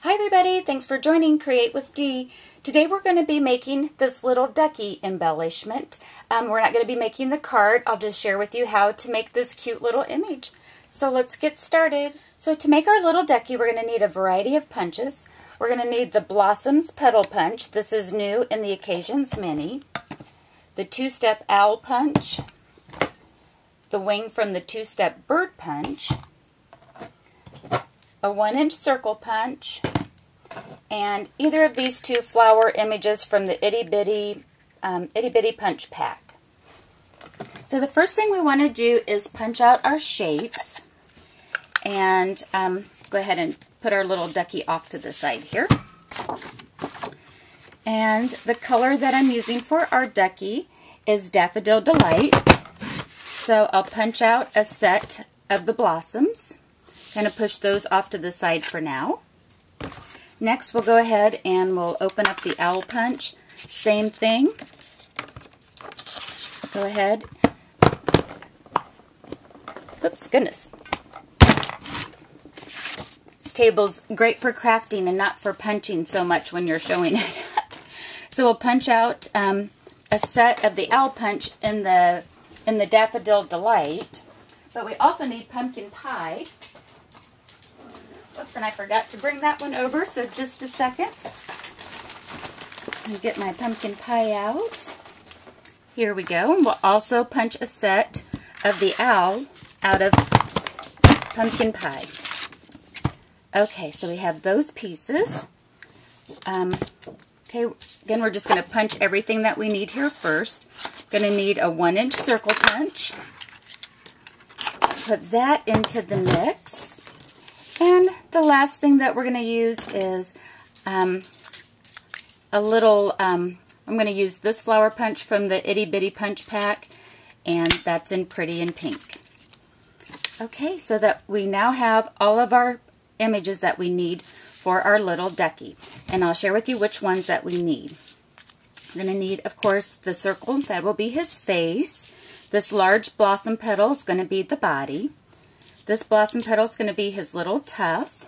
Hi everybody, thanks for joining Create with Dee. Today we're going to be making this little ducky embellishment. We're not going to be making the card. I'll just share with you how to make this cute little image. So let's get started. So to make our little ducky, we're going to need a variety of punches. We're going to need the Blossoms Petal Punch. This is new in the Occasions Mini. The two-step owl punch. The wing from the two-step bird punch. A 1-inch circle punch, and either of these two flower images from the Itty Bitty Punch Pack. So the first thing we want to do is punch out our shapes, and go ahead and put our little ducky off to the side here. And the color that I'm using for our ducky is Daffodil Delight. So I'll punch out a set of the blossoms. Kind of push those off to the side for now. Next we'll go ahead and we'll open up the owl punch. Same thing. Go ahead. Oops, goodness. This table's great for crafting and not for punching so much when you're showing it. So we'll punch out a set of the owl punch in the Daffodil Delight. But we also need pumpkin pie. Oops, and I forgot to bring that one over, so just a second. Let me get my pumpkin pie out. Here we go. We'll also punch a set of the owl out of pumpkin pie. Okay, so we have those pieces. Okay, again, we're just going to punch everything that we need here first. Going to need a 1-inch circle punch. Put that into the mix. And the last thing that we're going to use is a little, I'm going to use this flower punch from the Itty Bitty Punch Pack, and that's in Pretty in Pink. Okay, so that we now have all of our images that we need for our little ducky. And I'll share with you which ones that we need. We're going to need, of course, the circle. That will be his face. This large blossom petal is going to be the body. This blossom petal is going to be his little tuft.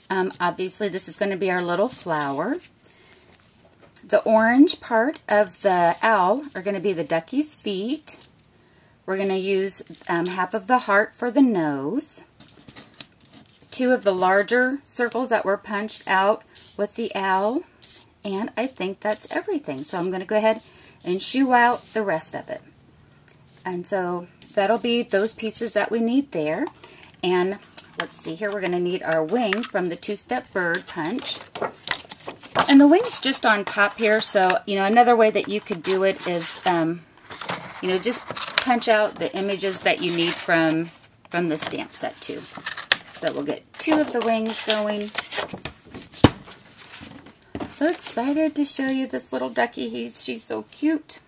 Obviously, this is going to be our little flower. The orange part of the owl are going to be the ducky's feet. We're going to use half of the heart for the nose. 2 of the larger circles that were punched out with the owl. And I think that's everything. So I'm going to go ahead and shoo out the rest of it. And so that'll be those pieces that we need there. And let's see here, we're going to need our wing from the two-step bird punch. And the wing's just on top here, so, another way that you could do it is, just punch out the images that you need from the stamp set too. So we'll get 2 of the wings going. So excited to show you this little ducky. She's so cute.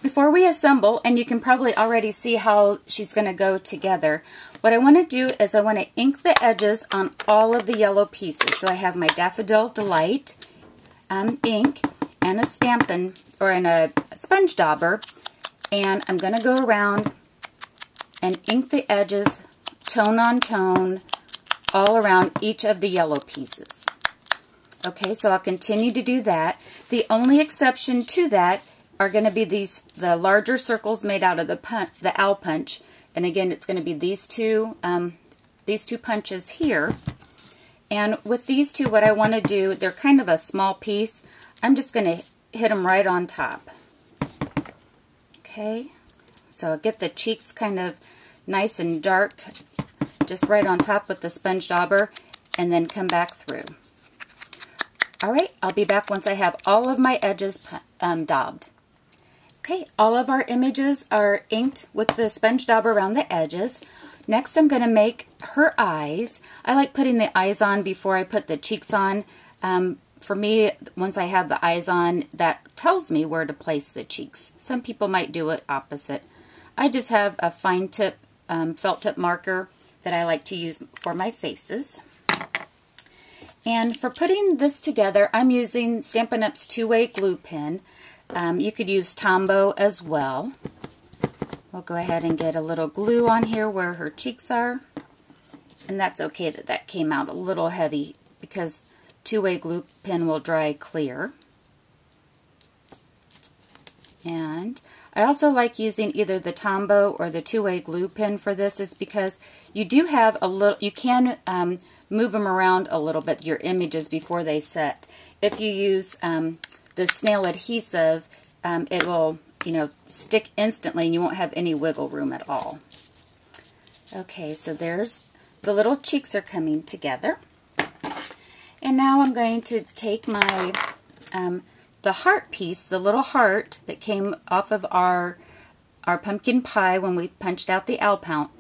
Before we assemble, and you can probably already see how she's going to go together, what I want to do is I want to ink the edges on all of the yellow pieces. So I have my Daffodil Delight ink and a Stampin' and a sponge dauber, and I'm going to go around and ink the edges tone on tone all around each of the yellow pieces. Okay, so I'll continue to do that. The only exception to that are going to be the larger circles made out of the owl punch, and again it's going to be these two punches here. And with these two, what I want to do, they're kind of a small piece. I'm just going to hit them right on top. Okay, so I'll get the cheeks kind of nice and dark, just right on top with the sponge dauber, and then come back through. All right, I'll be back once I have all of my edges daubed. Okay, all of our images are inked with the sponge dauber around the edges. Next, I'm going to make her eyes. I like putting the eyes on before I put the cheeks on. For me, once I have the eyes on, that tells me where to place the cheeks. Some people might do it opposite. I just have a fine tip felt tip marker that I like to use for my faces. And for putting this together, I'm using Stampin' Up's 2-way glue pen. You could use Tombow as well. We'll go ahead and get a little glue on here where her cheeks are. And that's okay that that came out a little heavy because two-way glue pen will dry clear. And I also like using either the Tombow or the two-way glue pen for this, is because you do have a little, you can move them around a little bit, your images, before they set. If you use the snail adhesive, it will, you know, stick instantly and you won't have any wiggle room at all. Okay, so there's the little cheeks are coming together. And now I'm going to take my the heart piece, the little heart that came off of our pumpkin pie when we punched out the owl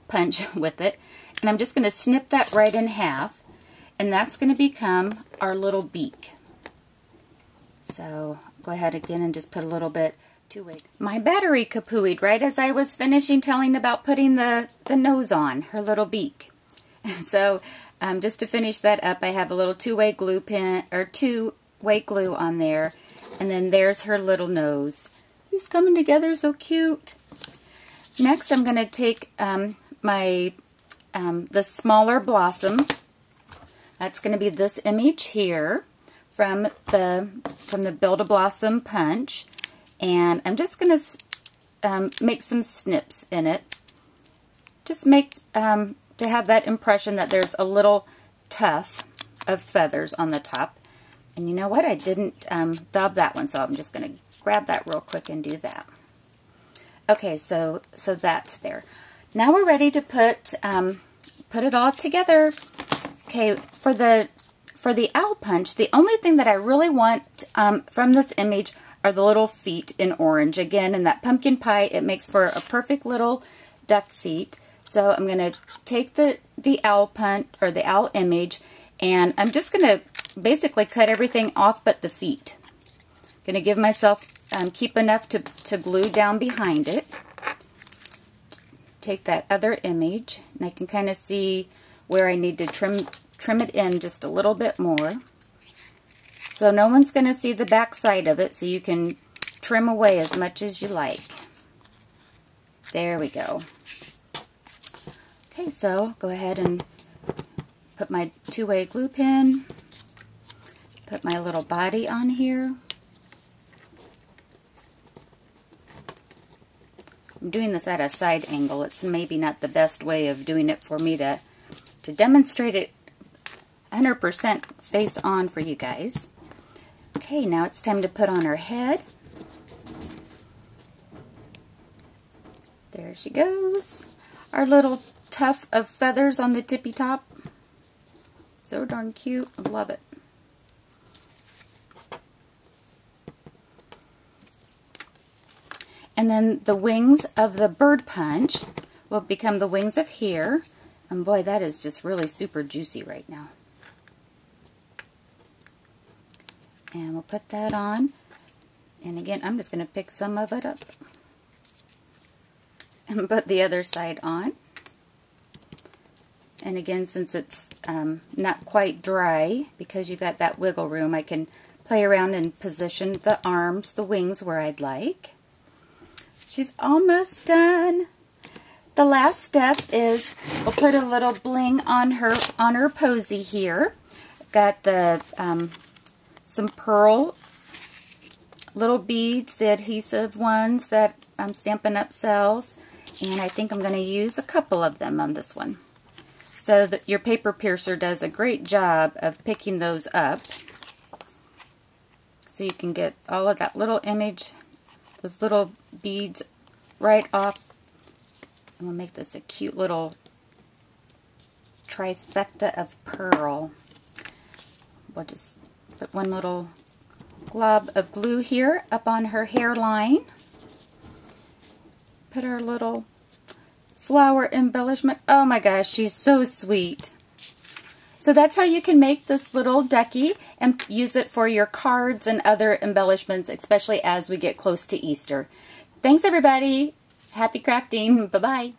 punch with it, and I'm just going to snip that right in half, and that's going to become our little beak. So go ahead again and just put a little bit two-way. My battery kapooied right as I was finishing telling about putting the nose on, her little beak. So just to finish that up, I have a little two-way glue pen, or two-way glue on there. And then there's her little nose. He's coming together so cute. Next, I'm going to take the smaller blossom. That's going to be this image here from the Build-A-Blossom punch. And I'm just going to make some snips in it. Just make to have that impression that there's a little tuft of feathers on the top. And you know what? I didn't daub that one, so I'm just going to grab that real quick and do that. Okay, so that's there. Now we're ready to put it all together. Okay, for the owl punch, the only thing that I really want from this image are the little feet in orange. Again, in that pumpkin pie, it makes for a perfect little duck feet. So I'm going to take the owl punch, or the owl image, and I'm just going to basically cut everything off but the feet. Going to give myself, keep enough to glue down behind it. Take that other image, and I can kind of see where I need to trim it in just a little bit more. So no one's going to see the back side of it, so you can trim away as much as you like. There we go. Okay, so go ahead and put my two-way glue pen. Put my little body on here. I'm doing this at a side angle. It's maybe not the best way of doing it for me to demonstrate it 100% face on for you guys. Okay, now it's time to put on her head. There she goes. Our little tuft of feathers on the tippy top. So darn cute. I love it. And then the wings of the bird punch will become the wings of here. And boy, that is just really super juicy right now. And we'll put that on. And again, I'm just going to pick some of it up and put the other side on. And again, since it's not quite dry, because you've got that wiggle room, I can play around and position the arms, the wings, where I'd like. She's almost done. The last step is we'll put a little bling on her posy here. Got the some pearl little beads, the adhesive ones that Stampin Up sells, and I think I'm going to use a couple of them on this one. So that your paper piercer does a great job of picking those up, so you can get all of that little image, those little beads right off. And we'll make this a cute little trifecta of pearl. We'll just put one little glob of glue here up on her hairline. Put our little flower embellishment. Oh my gosh, she's so sweet. So that's how you can make this little ducky and use it for your cards and other embellishments, especially as we get close to Easter. Thanks everybody. Happy crafting. Bye-bye.